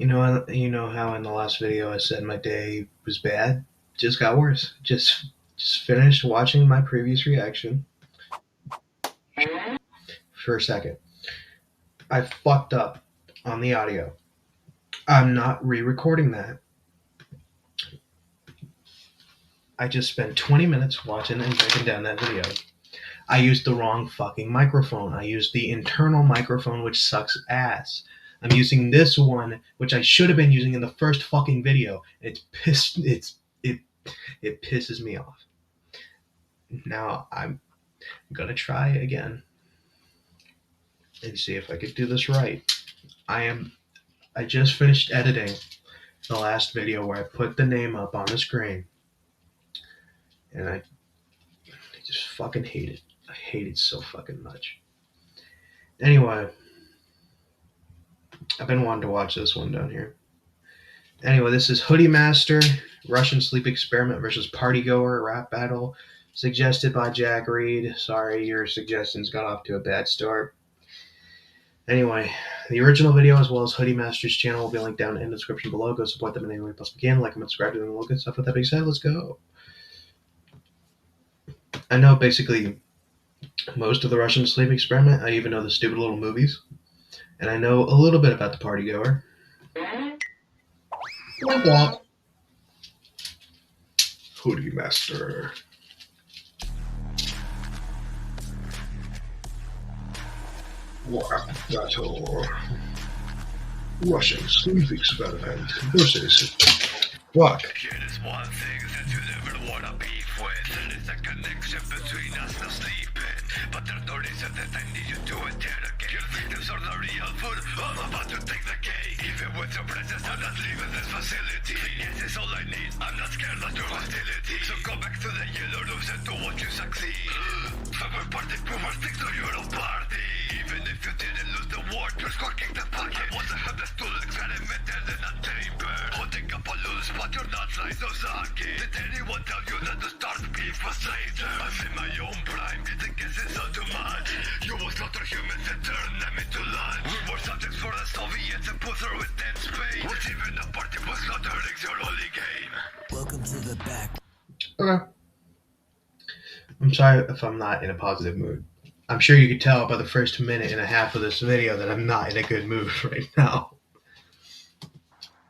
You know how in the last video I said my day was bad? Just got worse. Just finished watching my previous reaction for a second. I fucked up on the audio. I'm not re-recording that. I just spent 20 minutes watching and breaking down that video. I used the wrong fucking microphone. I used the internal microphone, which sucks ass. I'm using this one, which I should have been using in the first fucking video. It pisses me off. Now I'm gonna try again and see if I could do this right. I just finished editing the last video where I put the name up on the screen, and I just fucking hate it. I hate it so fucking much. Anyway, I've been wanting to watch this one down here. Anyway, this is HoodieMasterr, Russian Sleep Experiment versus Partygoer rap battle, suggested by Jack Reed. Sorry, your suggestions got off to a bad start. Anyway, the original video as well as HoodieMasterr's channel will be linked down in the description below. Go support them in any way possible can. Like, comment, subscribe to them, and all good stuff. With that being said, let's go. I know basically most of the Russian Sleep Experiment. I even know the stupid little movies. And I know a little bit about the Partygoer. HoodieMasterr. War battle. Russian Sleep Experiment versus what? Here is one thing that you never wanna beef with. There is a connection between us and sleeping. But there's no reason that I need you to interrogate. Your victims are the real food. I'm about to take the cake. Even with your presence, I'm not leaving this facility. Yes, it's all I need. I'm not scared of your hostility. So go back to the yellow rooms and do what you succeed. Summer party boomers think that you're a party. Even if you didn't lose the war, you're squawking the pocket. Was a helpless tool experimented in a chamber. Holding up a loose spot, you're not like Sosaki. Did anyone tell you that to start beef was later? I'm in my own prime, the guess is all too much. You will slaughter humans and turn them into lunch. More subjects for the Soviets and put through intense pain. Which even a party was slaughterings your only game. Welcome to the back. Okay. I'm sorry if I'm not in a positive mood. I'm sure you could tell by the first minute and a half of this video that I'm not in a good mood right now.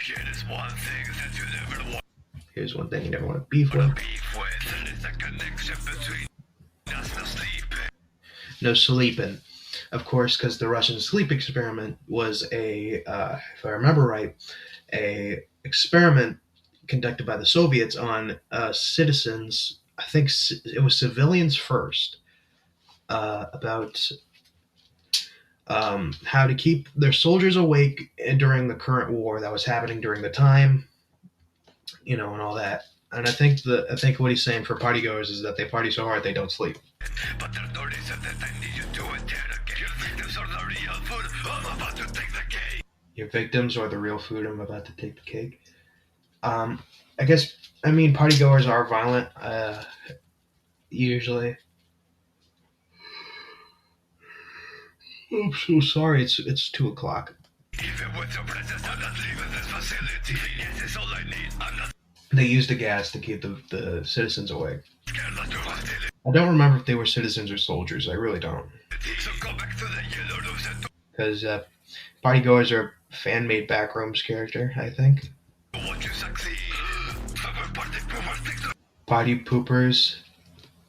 Here is one thing that you never want. Here's one thing you never want to beef with. There is a connection between us and sleeping. No sleeping. Of course, because the Russian Sleep Experiment was if I remember right, a experiment conducted by the Soviets on citizens. I think it was civilians first, about how to keep their soldiers awake during the current war that was happening during the time, and all that. And I think what he's saying for partygoers is that they party so hard they don't sleep. But there's no reason that I need you to interrogate. Your victims are the real food. I'm about to take the cake. Your victims are the real food. I'm about to take the cake. Partygoers are violent, usually. I'm so sorry. It's 2:00. Even with your presence, I'm not leaving this facility. Yes, it's all I need. I'm not They used the gas to keep the citizens awake. scared of your hostility. I don't remember if they were citizens or soldiers. I really don't. So go back to the yellow rooms and do Because partygoers are a fan-made backrooms character, I think. what you succeed. Summer party boomers think that Party poopers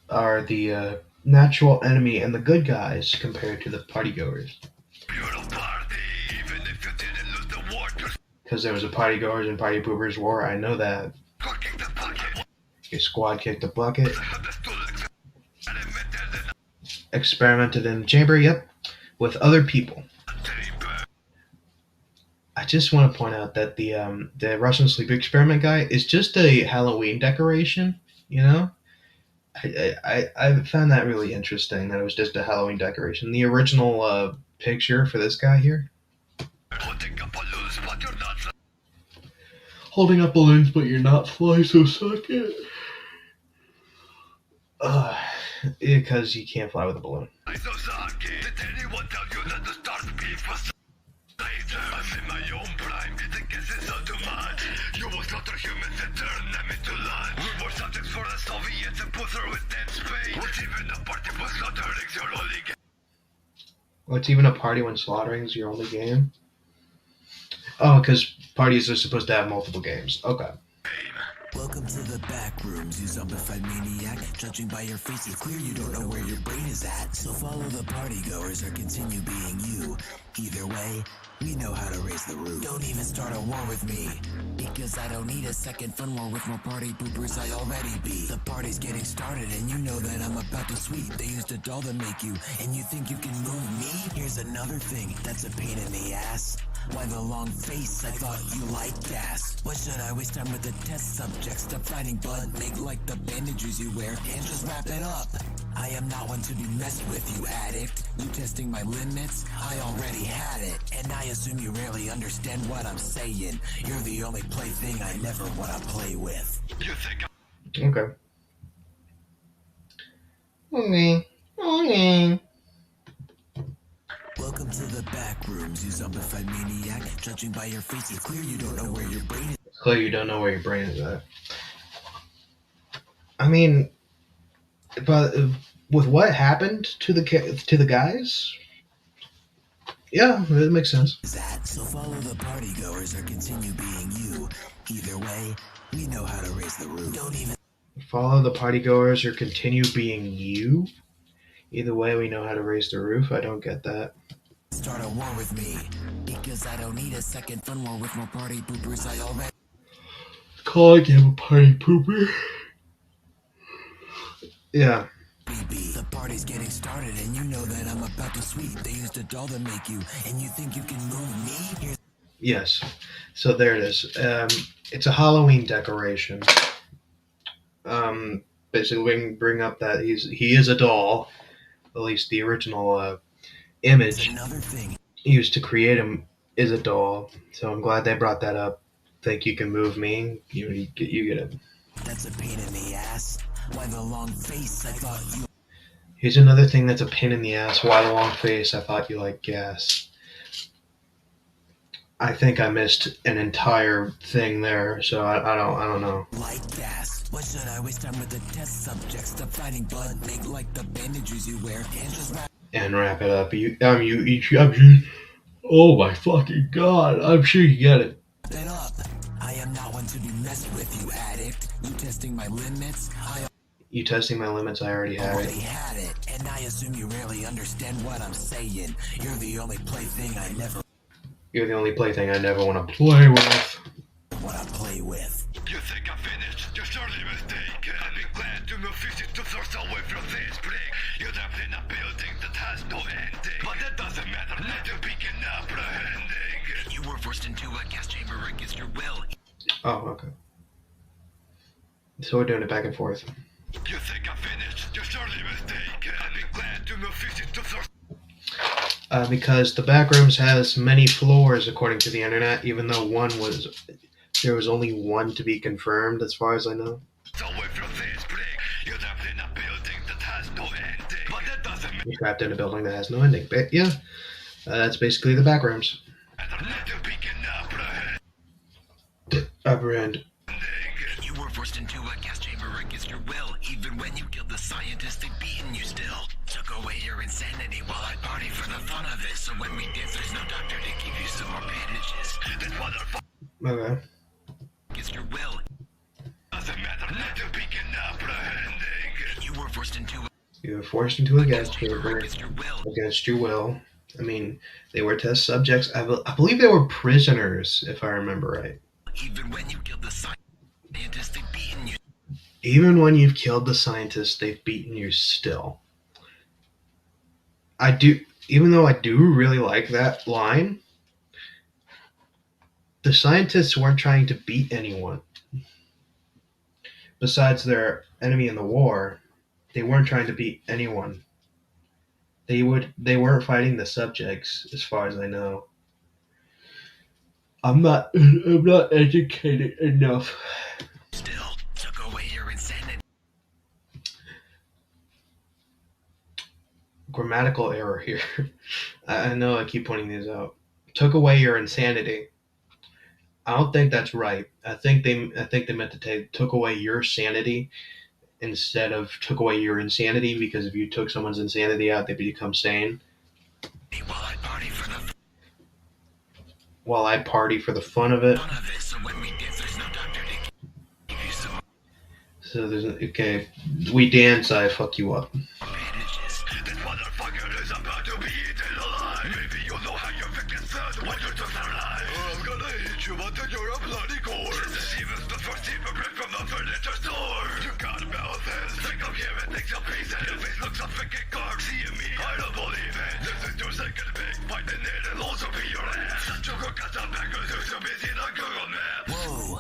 are the natural enemy and the good guys compared to the partygoers. you're a party. Even if you didn't lose the war, you're Because there was a partygoers and party poopers war. I know that. squawking the pocket. Your squad kicked the bucket. The helpless tool experimented in Experimented in the chamber, yep, with other people. a chamber. I just want to point out that the Russian Sleep Experiment guy is just a Halloween decoration, I found that really interesting that it was just a Halloween decoration. The original picture for this guy here, Holding up a loose spot, you're not holding up balloons but you're not fly, so suck it. Because you can't fly with a balloon. like Sosaki. Did anyone tell you that to start beef was later? I'm in my own prime. The Counter humans and turn them into lunch. We're more subjects for the Soviets and put through intense pain. What's even a party was slaughtering your only game? What's even a party when slaughtering is your only game? Oh, because parties are supposed to have multiple games. Okay. Welcome to the back rooms, you zombified maniac. Judging by your face, it's clear you don't know where your brain is at. So follow the partygoers or continue being you. Either way, we know how to raise the roof. Don't even start a war with me, because I don't need a second fun war with more party poopers I already be. The party's getting started and you know that I'm about to sweep. They used a doll to make you, and you think you can move me? Here's another thing that's a pain in the ass. Why the long face? I thought you liked gas. What should I waste time with the test subjects? Stop fighting blood, make like the bandages you wear, and just wrap it up. I am not one to be messed with, you addict. You testing my limits? I already had it. And I assume you rarely understand what I'm saying. You're the only plaything I never want to play with. You think Okay. Okay. Welcome to the back rooms, you zombified maniac. Judging by your face, it's clear you don't know where your brain is. It's clear you don't know where your brain is at. I mean, but with what happened to the guys, yeah, it makes sense. So follow the partygoers or continue being you. Either way, we know how to raise the roof. Don't even Follow the partygoers or continue being you. Either way, we know how to raise the roof. I don't get that. start a war with me, because I don't need a second fun war with more party poopers I already Calling him a party pooper. Yeah. be. The party's getting started and you know that I'm about to sweep. They used a doll to make you, and you think you can move me? Here's Yes. So there it is. It's a Halloween decoration. Basically, we can bring up that he is a doll. At least the original image another thing. used to create him is a doll. So I'm glad they brought that up. Think you can move me? You get it. That's a pain in the ass. Why the long face? I thought you. Here's another thing that's a pain in the ass. Why the long face? I thought you liked gas. I think I missed an entire thing there, so I don't know. Like gas. What should I waste time with the test subjects? Stop fighting blood, make like the bandages you wear, and just wrap And wrap it up. Oh my fucking god! I'm sure you get it. it up. I am not one to be messed with, you addict. You testing my limits? I You testing my limits? I already have already it. had it, and I assume you rarely understand what I'm saying. You're the only plaything I never You're the only plaything I never want to play with. want to play with. you think I'm finished? You're surely mistaken. I'll be glad to move 52 floors away from this break. You're trapped in a building that has no ending. But that doesn't matter. Let you begin apprehending. You were forced into a gas chamber against your will. Oh, okay. So we're doing it back and forth. You think I'm finished? You're surely mistaken. I'll be glad to move 52 floors Because the Backrooms has many floors according to the internet, even though there was only one to be confirmed as far as I know. away from this break. You're trapped in a building that has no ending. But that doesn't You're trapped in a building that has no ending. But yeah, that's basically the Backrooms. matter. Let you begin apprehending. Upper end. You were forced into a gas chamber against your will. Even when you killed the scientist, they'd beaten you still. Took away your insanity while I party for the fun of it. So when we dance, there's no doctor to give you some more bandages. That motherfucker Okay. Against your will. doesn't matter. Let you begin apprehending. You were forced into a You were forced into a gas gas chamber chamber against your will. against your will. I mean, they were test subjects. I believe they were prisoners, if I remember right. Even when you killed the scientist, they'd beaten you. Even when you've killed the scientist, they've beaten you still. Even though I do really like that line, the scientists weren't trying to beat anyone. Besides their enemy in the war, they weren't trying to beat anyone. They weren't fighting the subjects, as far as I know. I'm not educated enough. Still took away your insanity. Grammatical error here. I know I keep pointing these out. Took away your insanity. I don't think that's right. I think they meant to take took away your sanity instead of took away your insanity, because if you took someone's insanity out, they become sane. While I party for the While I party for the fun of it. fun of it, so when we dance, there's no doctor to give you some So there's okay. We dance, I fuck you up. bandages. This motherfucker is about to be eaten alive. Maybe you know how your victim said when you took their life. I'm gonna eat you until you're a bloody corpse. The demons the first team break from the furniture store. You got mouthes. Think I'm here and think some pieces. Your face looks a freaking carb. Seeing me, I don't believe it. This is your second big fight in it. It'll also be your ass. Such a good cut back as you're so busy in a Google map. Whoa.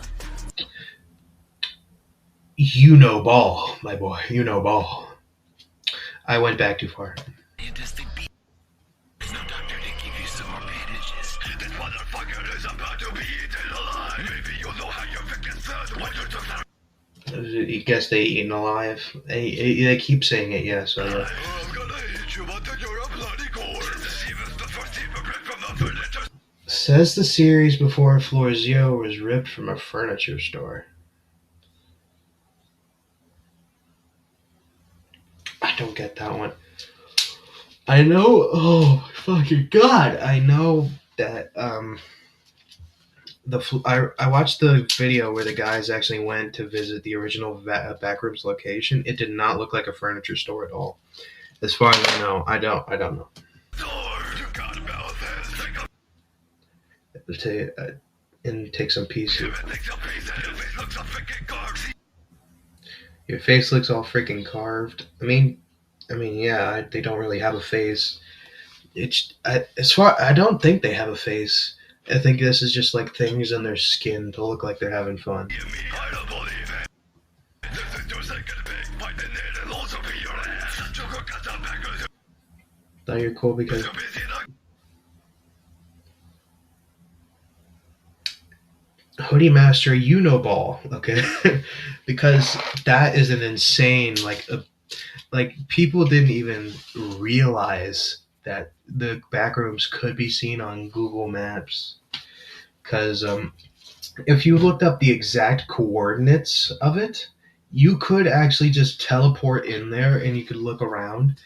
You know ball, my boy. You know ball. I went back too far. Scientific beat. There's no doctor to give you some more bandages. This motherfucker is about to be eaten alive. Maybe you know how your victim said when you took their I guess they eaten alive. They keep saying it, yeah. So yeah. I'm gonna eat you until you're a bloody corpse. The demons the first team break from the furniture. Says the series before Florzio was ripped from a furniture store. I don't get that one. I know. Oh my fucking god! I know that I watched the video where the guys actually went to visit the original Backrooms location. It did not look like a furniture store at all. As far as I know, I don't know. You got mouthes. Think And take some pieces. of it, think some pieces. Your face looks a freaking carb. Your face looks all freaking carved. Yeah, they don't really have a face. I don't think they have a face. I think this is just like things in their skin to look like they're having fun. You me, I don't believe it. This is your second big fight in it. It'll also be your ass. Such a good cut back as Now you're cool because you're busy in a HoodieMasterr, you know ball, okay? Because that is an insane like people didn't even realize that the backrooms could be seen on Google Maps. Because if you looked up the exact coordinates of it, you could actually just teleport in there and you could look around.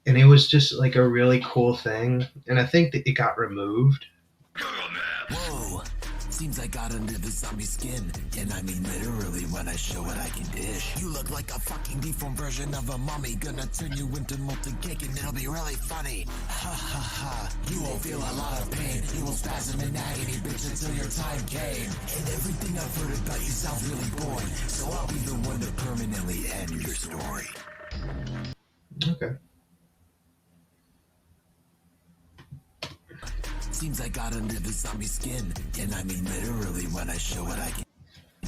And it was just like a really cool thing. And I think that it got removed. Google map. Whoa. Seems I got under the zombie skin. And I mean literally when I show what I can dish. You look like a fucking deformed version of a mummy. Gonna turn you into molten cake and it'll be really funny. Ha ha ha. You will feel a lot of pain. You will spasm in agony, bitch, until your time came. And everything I've heard about you sounds really boring. So I'll be the one to permanently end your story. Okay. Seems I got under the zombie skin. And I mean literally when I show what I can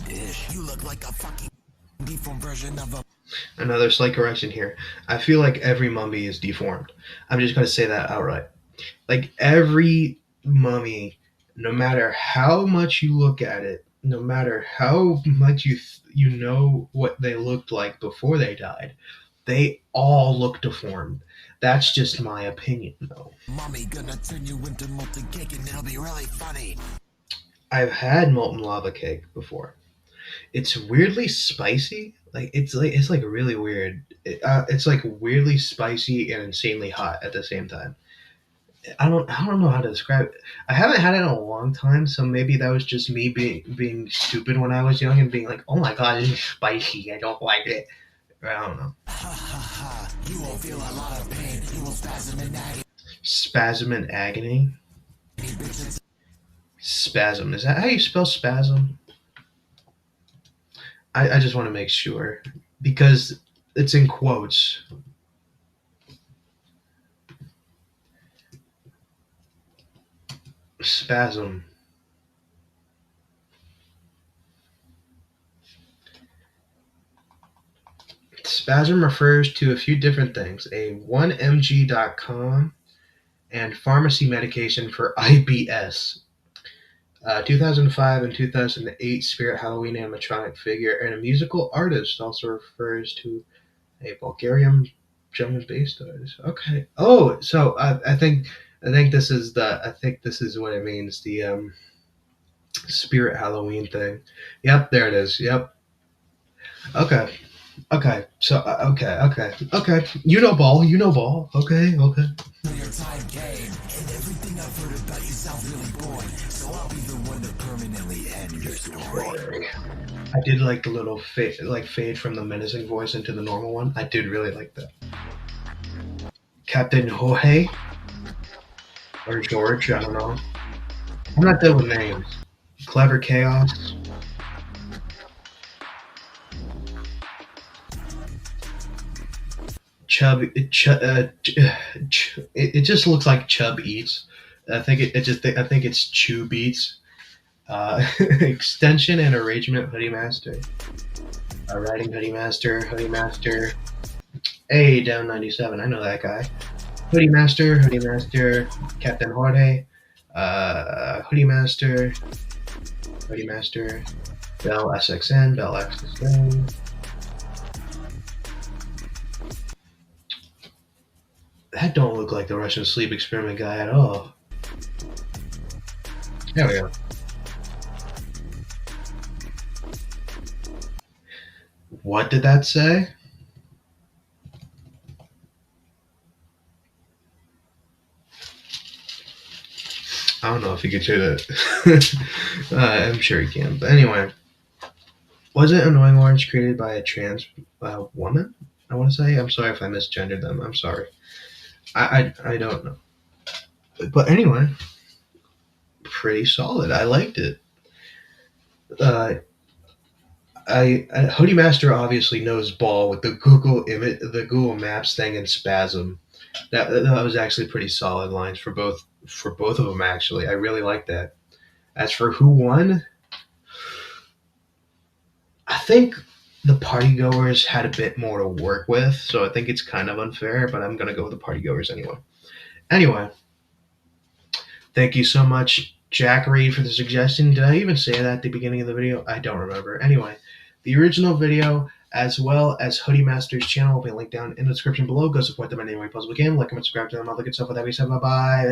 dish. You look like a fucking deformed version of a Another slight correction here. I feel like every mummy is deformed. I'm just going to say that outright. Like every mummy, no matter how much you look at it, no matter how much you know what they looked like before they died, they all look deformed. That's just my opinion, though. mummy. Gonna turn you into molten cake and it'll be really funny. I've had molten lava cake before. It's weirdly spicy. It's like really weird. It's like weirdly spicy and insanely hot at the same time. I don't know how to describe it. I haven't had it in a long time, so maybe that was just me being stupid when I was young and being like, oh my god, this is spicy. I don't like it. I don't know. Ha ha ha. You will feel a lot of pain. You will spasm in agony, Spasm and agony. bitch. Spasm. Is that how you spell spasm? I just want to make sure because it's in quotes. Spasm. Spasm refers to a few different things: a 1mg.com and pharmacy medication for IBS. 2005 and 2008 Spirit Halloween animatronic figure, and a musical artist also refers to a Bulgarian drum and bass artist. Okay. Oh, so I think this is what it means. Spirit Halloween thing. Yep, there it is. Yep. Okay. Okay. So okay. You know ball. You know ball. Okay. Okay. Your time came, and everything I've heard about you sounds really boring. So I'll be the one to permanently end your story. I did like the little fade from the menacing voice into the normal one. I did really like that. Captain Jorge or George. I don't know. I'm not good with names. Clever Chaos. Chub. It just looks like Chub Eats. I think it's Chew Beats. Extension and arrangement HoodieMasterr. Writing HoodieMasterr. Hey, down 97. I know that guy. HoodieMasterr, Captain Jorge, HoodieMasterr, Bell SXN. That don't look like the Russian sleep experiment guy at all. There we go. What did that say? I don't know if you could say that. I'm sure you can. But anyway, was it Annoying Orange created by a trans woman? I want to say. I'm sorry if I misgendered them. I'm sorry. I don't know. But anyway, pretty solid. I liked it. HoodieMasterr obviously knows ball with the Google Maps thing and Spasm. That was actually pretty solid lines for both of them. Actually, I really like that. As for who won, I think the Partygoers had a bit more to work with, so I think it's kind of unfair. But I'm gonna go with the Partygoers anyway. Anyway, thank you so much, Jack Reed, for the suggestion. Did I even say that at the beginning of the video? I don't remember. Anyway, the original video as well as HoodieMasterr's channel will be linked down in the description below. Go support them any way possible can. Like, comment, subscribe to them, all the good stuff with that. Bye.